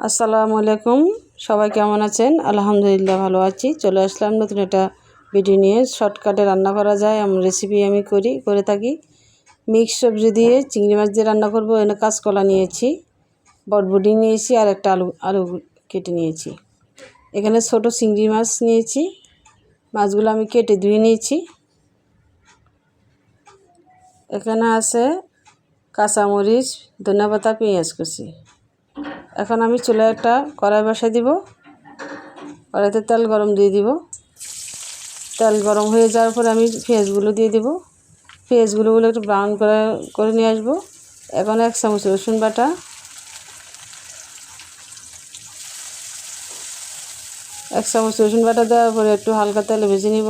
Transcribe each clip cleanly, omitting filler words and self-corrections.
আসসালামু আলাইকুম। সবাই কেমন আছেন? আলহামদুলিল্লাহ ভালো আছি। চলে আসলাম নতুন একটা ভিডিও নিয়ে। শর্টকাটে রান্না করা যায় এমন রেসিপি আমি করে থাকি। মিক্স সবজি দিয়ে চিংড়ি মাছ দিয়ে রান্না করব। এখানে কাঁচকলা নিয়েছি, বরবটি নিয়েছি আর একটা আলু কেটে নিয়েছি। এখানে ছোট চিংড়ি মাছ নিয়েছি। মাছগুলো আমি কেটে ধুয়ে নিয়েছি। এখানে আছে কাঁচামরিচ, ধনেপাতা, পেঁয়াজ কুচি। এখন আমি চুলায় একটা কড়াই বসাই দিব। কড়াইতে তেল গরম দিয়ে দিব। তেল গরম হয়ে যাওয়ার পরে আমি পেঁয়াজগুলো দিয়ে দিব। পেঁয়াজগুলো একটু ব্রাউন করে নিয়ে আসবো। এখন 1 চামচ রসুন বাটা, 1 চামচ রসুন বাটা দেওয়ার পরে একটু হালকা তেলে ভেজে নিব।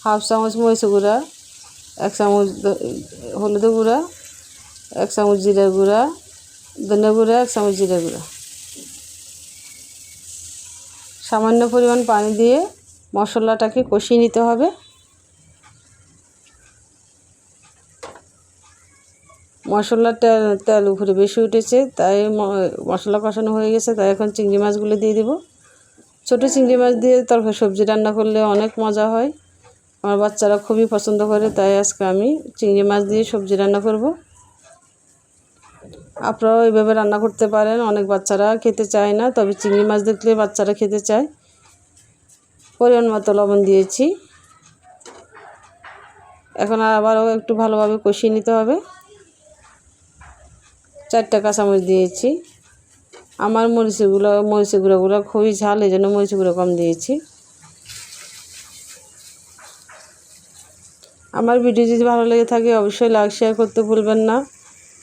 1/2 চামচ মরিচ গুঁড়া, 1 চামচ হলুদ গুঁড়া, 1 চামচ জিরা গুঁড়া, ধনে গুঁড়া, 1 চামচ জিরা গুঁড়া। সামান্য পরিমাণ পানি দিয়ে মশলাটাকে কষিয়ে নিতে হবে। মশলার তেল উপরে বেশি উঠেছে, তাই মশলা কষানো হয়ে গেছে। তাই এখন চিংড়ি মাছগুলো দিয়ে দেব। ছোটো চিংড়ি মাছ দিয়ে তরকারি সবজি রান্না করলে অনেক মজা হয়। আমার বাচ্চারা খুবই পছন্দ করে, তাই আজকে আমি চিংড়ি মাছ দিয়ে সবজি রান্না করব। আপনারাও এইভাবে রান্না করতে পারেন। অনেক বাচ্চারা খেতে চায় না, তবে চিংড়ি মাছ দেখলে বাচ্চারা খেতে চায়। পরিমাণ মতো লবণ দিয়েছি। এখন আবারও একটু ভালোভাবে কষিয়ে নিতে হবে। 4টা কাঁচামরিচ দিয়েছি। আমার মরিচের গুঁড়োগুলো খুবই ঝাল, এই জন্য মরিচের গুঁড়ো কম দিয়েছি। আমার ভিডিও যদি ভালো লেগে থাকে অবশ্যই লাইক শেয়ার করতে ভুলবেন না।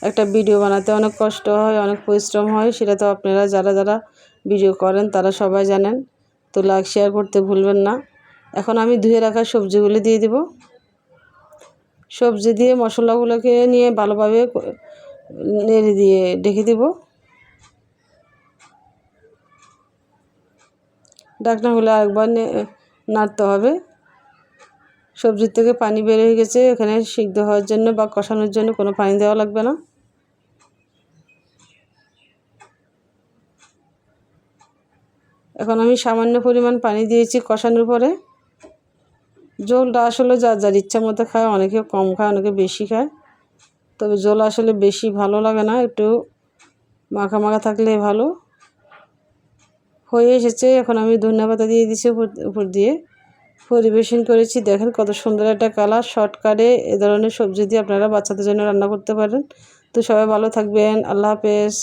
একটা ভিডিও বানাতে অনেক কষ্ট হয়, অনেক পরিশ্রম হয়, সেটা তো আপনারা যারা ভিডিও করেন তারা সবাই জানেন। তো লাইক শেয়ার করতে ভুলবেন না। এখন আমি ধুয়ে রাখা সবজিগুলো দিয়ে দেব। সবজি দিয়ে মশলাগুলোকে নিয়ে ভালোভাবে নেড়ে দিয়ে ঢেকে দেব। ঢাকনাগুলো আরেকবার নাড়তে হবে। সবজির থেকে পানি বের হয়ে গেছে। এখানে সিদ্ধ হওয়ার জন্য বা কষানোর জন্য কোনো পানি দেওয়া লাগবে না। এখন আমি সামান্য পরিমাণ পানি দিয়েছি কষানোর পরে। ঝোলটা আসলে যার ইচ্ছা মতো খায়, অনেকে কম খায়, অনেকে বেশি খায়। তবে ঝোল আসলে বেশি ভালো লাগে না, একটু মাখা মাখা থাকলে ভালো। হয়ে এসেছে। এখন আমি ধনেপাতা দিয়ে দিচ্ছি উপর দিয়ে। পরিবেশন করেছি। দেখেন কত সুন্দর একটা কালার। শর্টকাটে এ ধরনের সবজি দিয়ে আপনারা বাচ্চাদের জন্য রান্না করতে পারেন। তো সবাই ভালো থাকবেন। আল্লাহ হাফেজ।